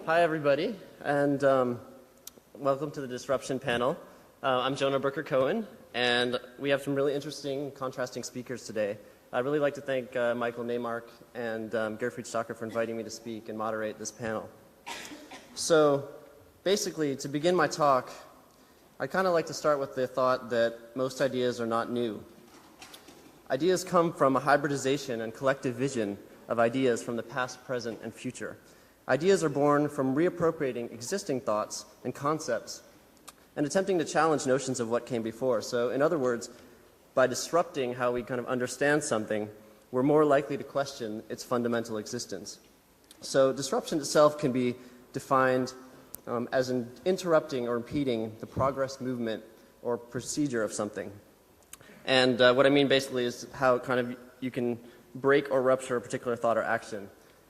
Hi, everybody, and welcome to the Disruption panel. I'm Jonah Brucker-Cohen, and we have some really interesting, contrasting speakers today. I'd really like to thank Michael Neymark and Gerfried Stocker for inviting me to speak and moderate this panel. So, basically, to begin my talk, I'd kind of like to start with the thought that most ideas are not new. Ideas come from a hybridization and collective vision of ideas from the past, present, and future. Ideas are born from reappropriating existing thoughts and concepts and attempting to challenge notions of what came before. So, in other words, by disrupting how we kind of understand something, we're more likely to question its fundamental existence. So, disruption itself can be defined as interrupting or impeding the progress, movement, or procedure of something. And what I mean basically is how kind of you can break or rupture a particular thought or action.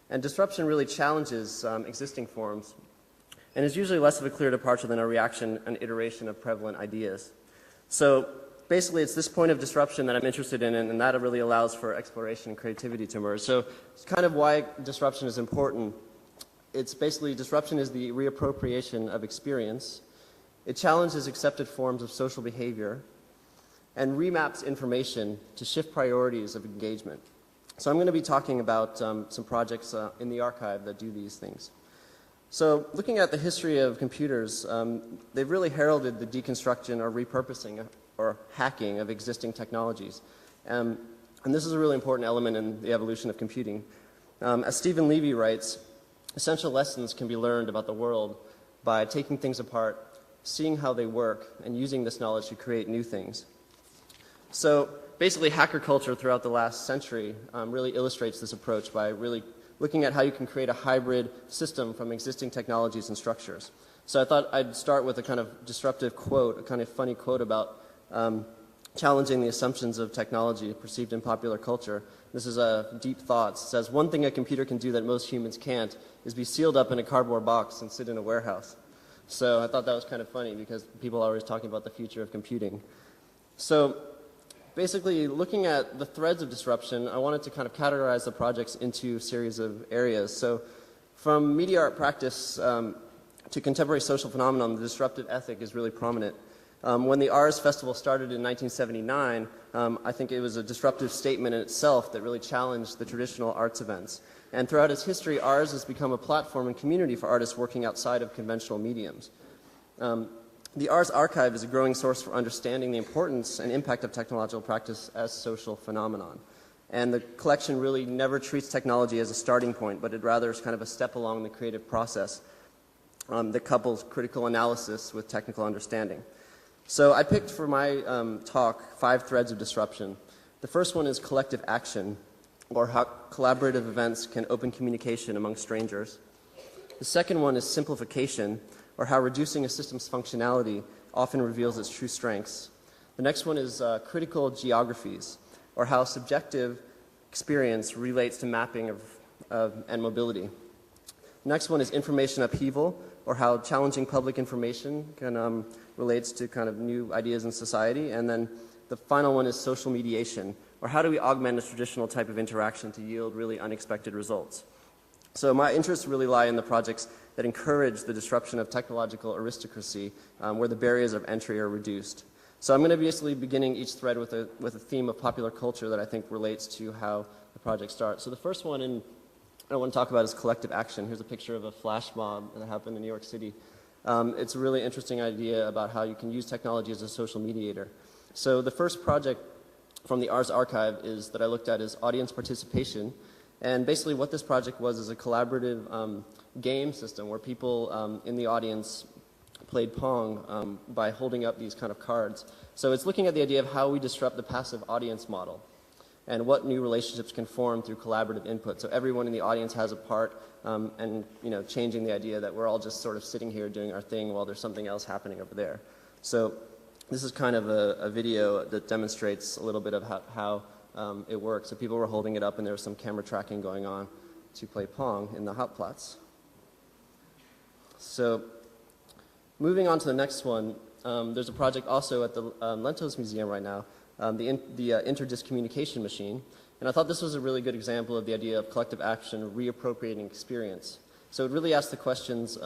And disruption really challenges existing forms and is usually less of a clear departure than a reaction and iteration of prevalent ideas. So basically it's this point of disruption that I'm interested in, and that really allows for exploration and creativity to emerge. So it's kind of why disruption is important. It's basically disruption is the reappropriation of experience. It challenges accepted forms of social behavior and remaps information to shift priorities of engagement. So I'm going to be talking about some projects in the archive that do these things. So looking at the history of computers, they've really heralded the deconstruction or repurposing or hacking of existing technologies. And this is a really important element in the evolution of computing. As Stephen Levy writes, essential lessons can be learned about the world by taking things apart, seeing how they work, and using this knowledge to create new things. So basically, hacker culture throughout the last century really illustrates this approach by really looking at how you can create a hybrid system from existing technologies and structures. So I thought I'd start with a kind of disruptive quote, a kind of funny quote about challenging the assumptions of technology perceived in popular culture. This is Deep Thoughts. It says, "One thing a computer can do that most humans can't is be sealed up in a cardboard box and sit in a warehouse." So I thought that was kind of funny because people are always talking about the future of computing. So basically, looking at the threads of disruption, I wanted to kind of categorize the projects into a series of areas. So from media art practice to contemporary social phenomenon, the disruptive ethic is really prominent. When the Ars Festival started in 1979, I think it was a disruptive statement in itself that really challenged the traditional arts events. And throughout its history, Ars has become a platform and community for artists working outside of conventional mediums. The Ars Archive is a growing source for understanding the importance and impact of technological practice as social phenomenon. And the collection really never treats technology as a starting point, but it rather is kind of a step along the creative process that couples critical analysis with technical understanding. So I picked for my talk 5 threads of disruption. The first one is collective action, or how collaborative events can open communication among strangers. The second one is simplification, or how reducing a system's functionality often reveals its true strengths. The next one is critical geographies, or how subjective experience relates to mapping and mobility. The next one is information upheaval, or how challenging public information can relates to kind of new ideas in society. And then the final one is social mediation, or how do we augment a traditional type of interaction to yield really unexpected results. So my interests really lie in the projects that encourage the disruption of technological aristocracy, where the barriers of entry are reduced. So I'm going to be basically beginning each thread with a theme of popular culture that I think relates to how the project starts. So the first one I want to talk about is collective action. Here's a picture of a flash mob that happened in New York City. It's a really interesting idea about how you can use technology as a social mediator. So the first project from the Ars Archive that I looked at is audience participation. And basically what this project was is a collaborative game system where people in the audience played Pong by holding up these kind of cards. So it's looking at the idea of how we disrupt the passive audience model and what new relationships can form through collaborative input. So everyone in the audience has a part and changing the idea that we're all just sort of sitting here doing our thing while there's something else happening over there. So this is kind of a video that demonstrates a little bit of how it works. So people were holding it up and there was some camera tracking going on to play Pong in the Hauptplatz. So moving on to the next one, there's a project also at the Lentos Museum right now, the interdisc communication machine. And I thought this was a really good example of the idea of collective action reappropriating experience. So it really asked the questions,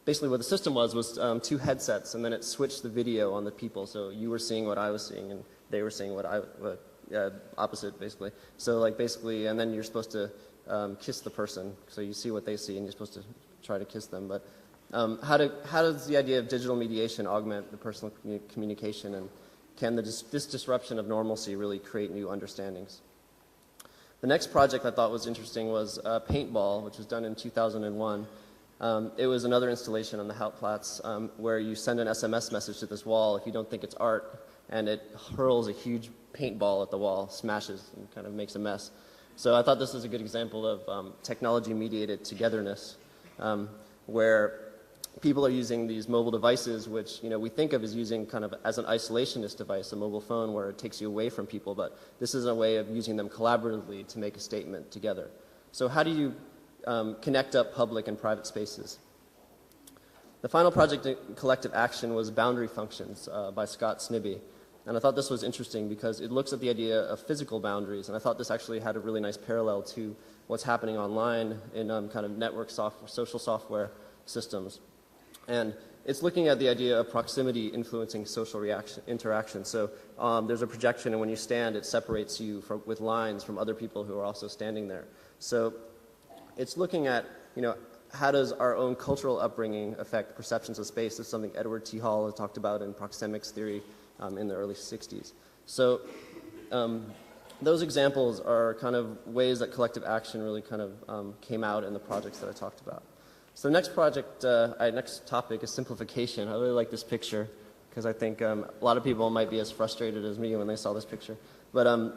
basically what the system was two headsets, and then it switched the video on the people. So you were seeing what I was seeing, and they were seeing what opposite, basically. So like basically, and then you're supposed to kiss the person. So you see what they see, and you're supposed to try to kiss them. But how does the idea of digital mediation augment the personal communication, and can this disruption of normalcy really create new understandings? The next project I thought was interesting was Paintball, which was done in 2001. It was another installation on the Hauptplatz where you send an SMS message to this wall if you don't think it's art, and it hurls a huge paintball at the wall, smashes, and kind of makes a mess. So I thought this was a good example of technology-mediated togetherness, where people are using these mobile devices, which we think of as using kind of as an isolationist device, a mobile phone where it takes you away from people, but this is a way of using them collaboratively to make a statement together. So how do you connect up public and private spaces? The final project in collective action was Boundary Functions by Scott Snibbe. And I thought this was interesting because it looks at the idea of physical boundaries, and I thought this actually had a really nice parallel to what's happening online in kind of network software, social software systems. And it's looking at the idea of proximity influencing social interaction. So there's a projection, and when you stand, it separates you with lines from other people who are also standing there. So it's looking at, how does our own cultural upbringing affect perceptions of space? This is something Edward T. Hall has talked about in proxemics theory in the early 60s. So those examples are kind of ways that collective action really kind of came out in the projects that I talked about. So the next topic is simplification. I really like this picture because I think a lot of people might be as frustrated as me when they saw this picture. But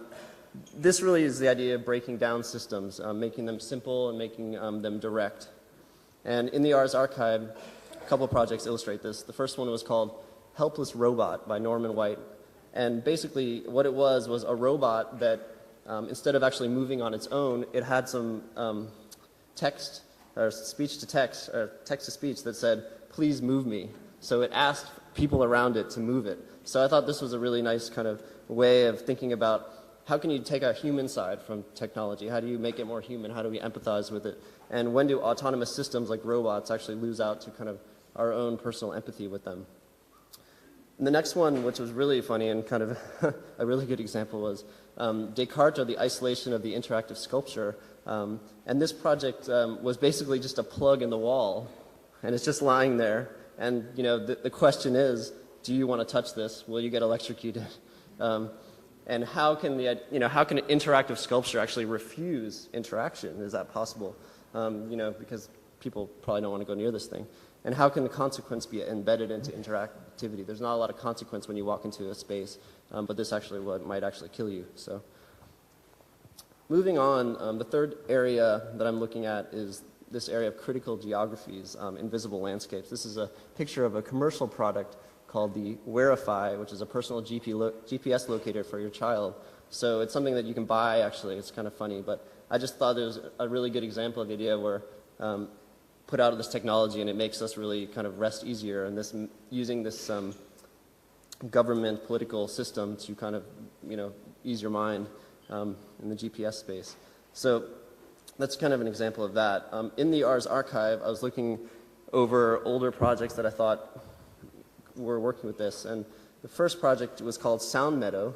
this really is the idea of breaking down systems, making them simple and making them direct. And in the Ars Archive, a couple projects illustrate this. The first one was called Helpless Robot by Norman White. And basically what it was a robot that instead of actually moving on its own, it had some text or speech to text, or text to speech that said, "Please move me." So it asked people around it to move it. So I thought this was a really nice kind of way of thinking about how can you take a human side from technology? How do you make it more human? How do we empathize with it? And when do autonomous systems like robots actually lose out to kind of our own personal empathy with them? And the next one, which was really funny and kind of a really good example, was Descartes, or the isolation of the interactive sculpture. And this project was basically just a plug in the wall, and it's just lying there. And the question is, do you want to touch this? Will you get electrocuted? And how can an interactive sculpture actually refuse interaction? Is that possible? Because people probably don't want to go near this thing. And how can the consequence be embedded into interactivity? There's not a lot of consequence when you walk into a space, but this actually might actually kill you. So, moving on, the third area that I'm looking at is this area of critical geographies, invisible landscapes. This is a picture of a commercial product called the Wearify, which is a personal GPS locator for your child. So it's something that you can buy, actually. It's kind of funny, but I just thought it was a really good example of the idea where put out this technology and it makes us really kind of rest easier, and using this government political system to kind of ease your mind in the GPS space. So that's kind of an example of that. In the Ars Archive, I was looking over older projects that I thought were working with this, and the first project was called Sound Meadow,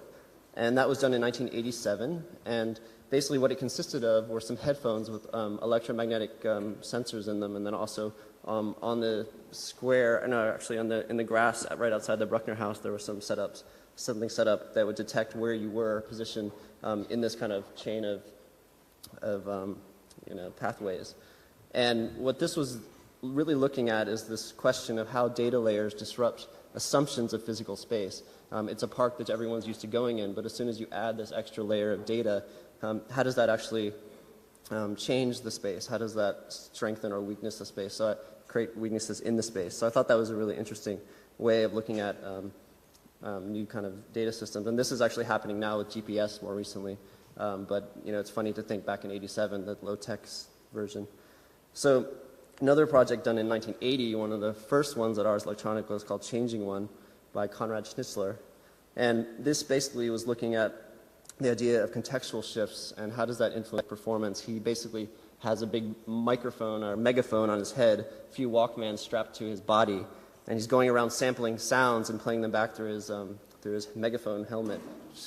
and that was done in 1987, and basically what it consisted of were some headphones with electromagnetic sensors in them, and then also on the square, actually in the grass right outside the Bruckner house, there were something set up that would detect where you were positioned in this kind of chain of pathways. And what this was really looking at is this question of how data layers disrupt assumptions of physical space. It's a park that everyone's used to going in, but as soon as you add this extra layer of data, how does that actually change the space? How does that strengthen or weakness the space? So create weaknesses in the space. So I thought that was a really interesting way of looking at new kind of data systems. And this is actually happening now with GPS more recently. But it's funny to think back in '87, the low-tech version. So another project done in 1980, one of the first ones at Ars Electronica, was called Changing One by Konrad Schnitzler. And this basically was looking at the idea of contextual shifts and how does that influence performance. He basically has a big microphone or megaphone on his head, a few Walkmans strapped to his body, and he's going around sampling sounds and playing them back through his megaphone helmet,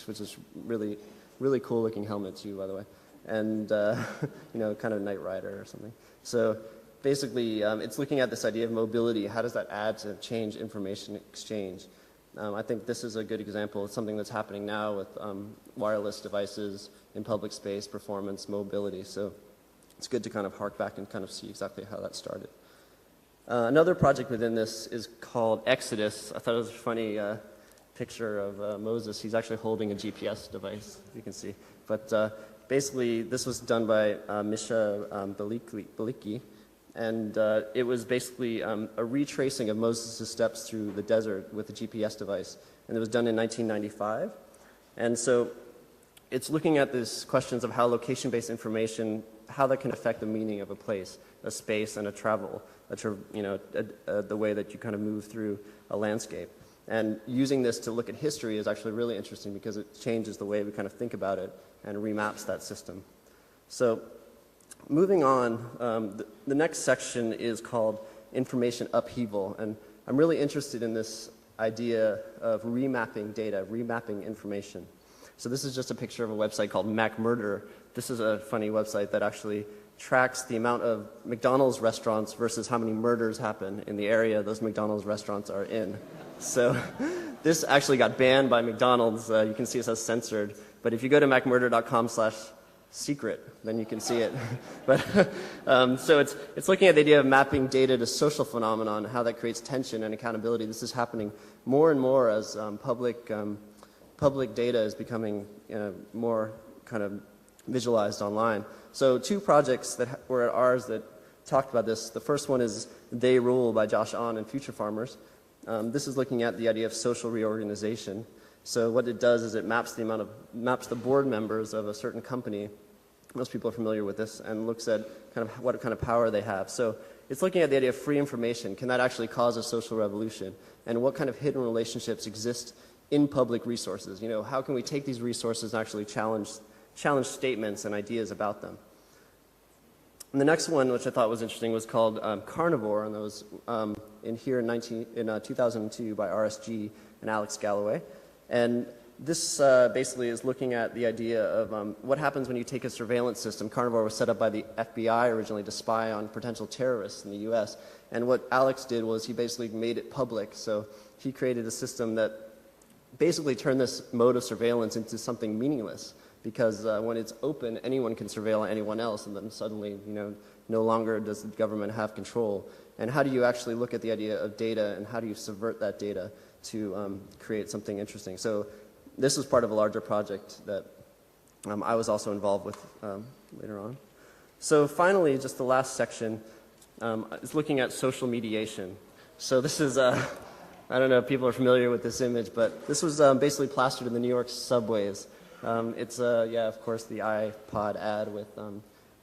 which is really, really cool looking helmet too, by the way, and you know, kind of Knight Rider or something. So basically, it's looking at this idea of mobility. How does that add to change information exchange? I think this is a good example of something that's happening now with wireless devices in public space, performance, mobility. So it's good to kind of hark back and kind of see exactly how that started. Another project within this is called Exodus. I thought it was a funny picture of Moses. He's actually holding a GPS device, you can see. But basically, this was done by Misha Baliki. And it was basically a retracing of Moses' steps through the desert with a GPS device. And it was done in 1995. And so it's looking at these questions of how location-based information, how that can affect the meaning of a place, a space, and a travel, the way that you kind of move through a landscape. And using this to look at history is actually really interesting because it changes the way we kind of think about it and remaps that system. So moving on, the next section is called information upheaval, and I'm really interested in this idea of remapping data, remapping information. So this is just a picture of a website called MacMurder. This is a funny website that actually tracks the amount of McDonald's restaurants versus how many murders happen in the area those McDonald's restaurants are in. So this actually got banned by McDonald's. You can see it says censored, but if you go to macmurder.com/secret, then you can see it. But so it's looking at the idea of mapping data to social phenomenon, how that creates tension and accountability. This is happening more and more as public data is becoming more kind of visualized online. So two projects that were at ours that talked about this. The first one is They Rule by Josh Ahn and Future Farmers. This is looking at the idea of social reorganization. So what it does is it maps the board members of a certain company. Most people are familiar with this, and looks at kind of what kind of power they have. So it's looking at the idea of free information. Can that actually cause a social revolution? And what kind of hidden relationships exist in public resources? You know, how can we take these resources and actually challenge statements and ideas about them? And the next one, which I thought was interesting, was called Carnivore, and that was in 2002 by RSG and Alex Galloway. And this basically is looking at the idea of what happens when you take a surveillance system. Carnivore was set up by the FBI originally to spy on potential terrorists in the US. And what Alex did was he basically made it public. So he created a system that basically turned this mode of surveillance into something meaningless. Because when it's open, anyone can surveil anyone else, and then suddenly, you know, no longer does the government have control. And how do you actually look at the idea of data, and how do you subvert that data to create something interesting? So this was part of a larger project that I was also involved with later on. So finally, just the last section is looking at social mediation. So this is, I don't know if people are familiar with this image, but this was basically plastered in the New York subways. It's, yeah, of course, the iPod ad with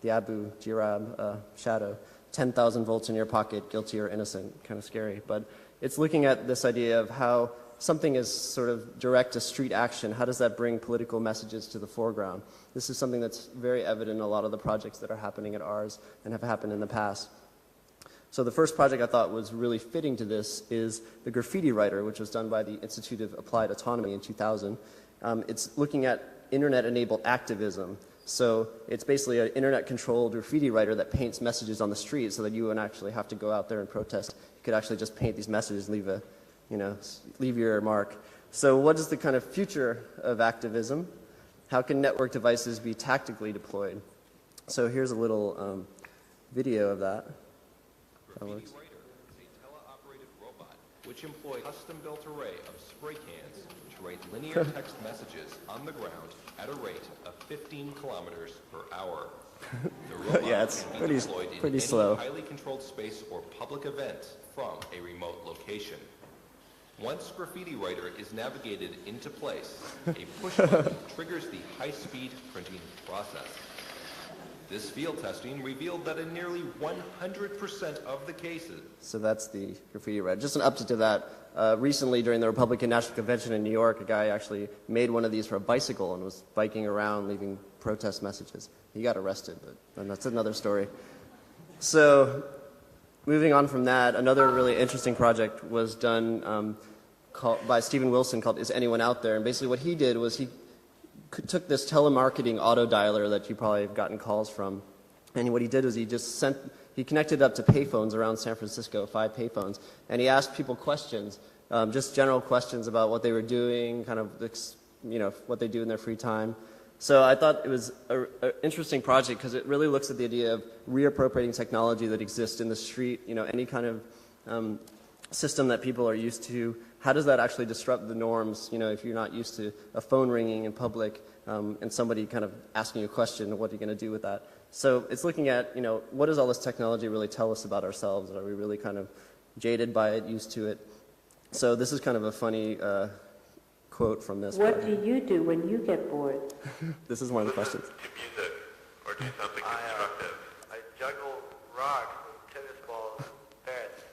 the Abu Ghraib shadow. 10,000 volts in your pocket, guilty or innocent, kind of scary. But it's looking at this idea of how something is sort of direct to street action. How does that bring political messages to the foreground? This is something that's very evident in a lot of the projects that are happening at ours and have happened in the past. So the first project I thought was really fitting to this is the Graffiti Writer, which was done by the Institute of Applied Autonomy in 2000. It's looking at internet-enabled activism. So it's basically an internet-controlled graffiti writer that paints messages on the street so that you wouldn't actually have to go out there and protest. You could actually just paint these messages and leave your mark. So what is the kind of future of activism? How can network devices be tactically deployed? So here's a little video of that. Graffiti Writer is a teleoperated robot which employs a custom-built array of spray cans which write linear text messages on the ground at a rate of 15 kilometers per hour. The robot yeah, it's can be deployed in any slow. highly controlled space or public event from a remote location. Once Graffiti Writer is navigated into place, a push button triggers the high-speed printing process. This field testing revealed that in nearly 100% of the cases, So that's the graffiti writer. Just an update to that. Recently, during the Republican National Convention in New York, a guy actually made one of these for a bicycle and was biking around leaving protest messages. He got arrested, but that's another story. So moving on from that, another really interesting project was done by Stephen Wilson called Is Anyone Out There? And basically what he did was he took this telemarketing auto dialer that you probably have gotten calls from, and what he did was he connected up to payphones around San Francisco, 5 payphones, and he asked people questions, just general questions about what they were doing, kind of, what they do in their free time. So I thought it was an interesting project because it really looks at the idea of reappropriating technology that exists in the street, any kind of system that people are used to. How does that actually disrupt the norms, if you're not used to a phone ringing in public and somebody kind of asking you a question, what are you going to do with that? So it's looking at, what does all this technology really tell us about ourselves? Are we really kind of jaded by it, used to it? So this is kind of a funny quote from this. What do you do when you get bored? This is one of the questions. To music or do something constructive. I juggle rocks with tennis balls and bats.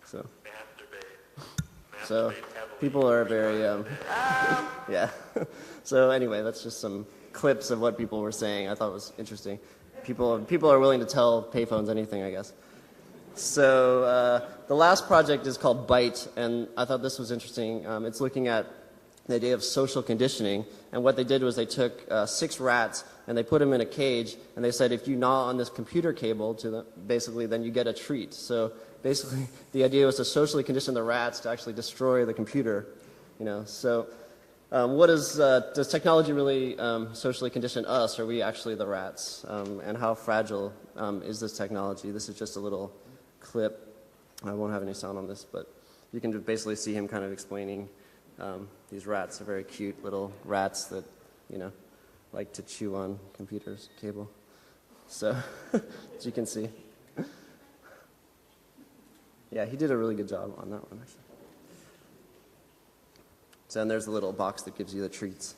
So, Masturbate. so people are very, yeah. So anyway, that's just some clips of what people were saying. I thought it was interesting. People are willing to tell payphones anything, I guess. So the last project is called Bite, and I thought this was interesting. It's looking at the idea of social conditioning, and what they did was they took 6 rats and they put them in a cage, and they said if you gnaw on this computer cable basically then you get a treat. So basically the idea was to socially condition the rats to actually destroy the computer. So does technology really socially condition us? Or are we actually the rats? And how fragile is this technology? This is just a little clip. I won't have any sound on this, but you can basically see him kind of explaining these rats are very cute little rats that, like to chew on computers cable. So, as you can see. Yeah, he did a really good job on that one, actually. So, and there's a little box that gives you the treats.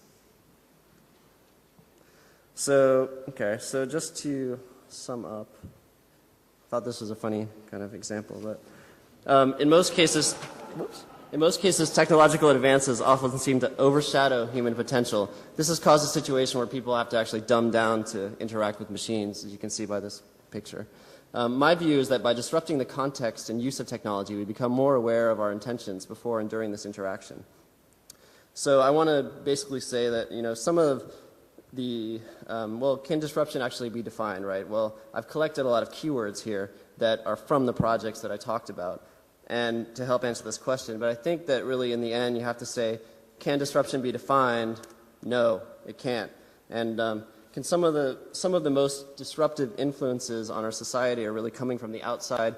So, okay, so just to sum up, I thought this was a funny kind of example, but in most cases, technological advances often seem to overshadow human potential. This has caused a situation where people have to actually dumb down to interact with machines, as you can see by this picture. My view is that by disrupting the context and use of technology, we become more aware of our intentions before and during this interaction. So I want to basically say that, some of the, can disruption actually be defined, right? Well, I've collected a lot of keywords here that are from the projects that I talked about, and to help answer this question. But I think that really in the end you have to say, can disruption be defined? No, it can't. And can some of the most disruptive influences on our society are really coming from the outside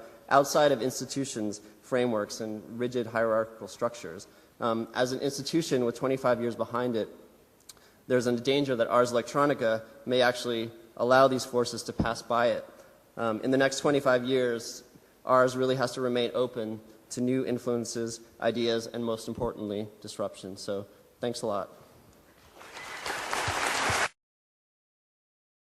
of institutions, frameworks, and rigid hierarchical structures. As an institution with 25 years behind it, there's a danger that Ars Electronica may actually allow these forces to pass by it. In the next 25 years, Ars really has to remain open to new influences, ideas, and most importantly, disruption. So thanks a lot.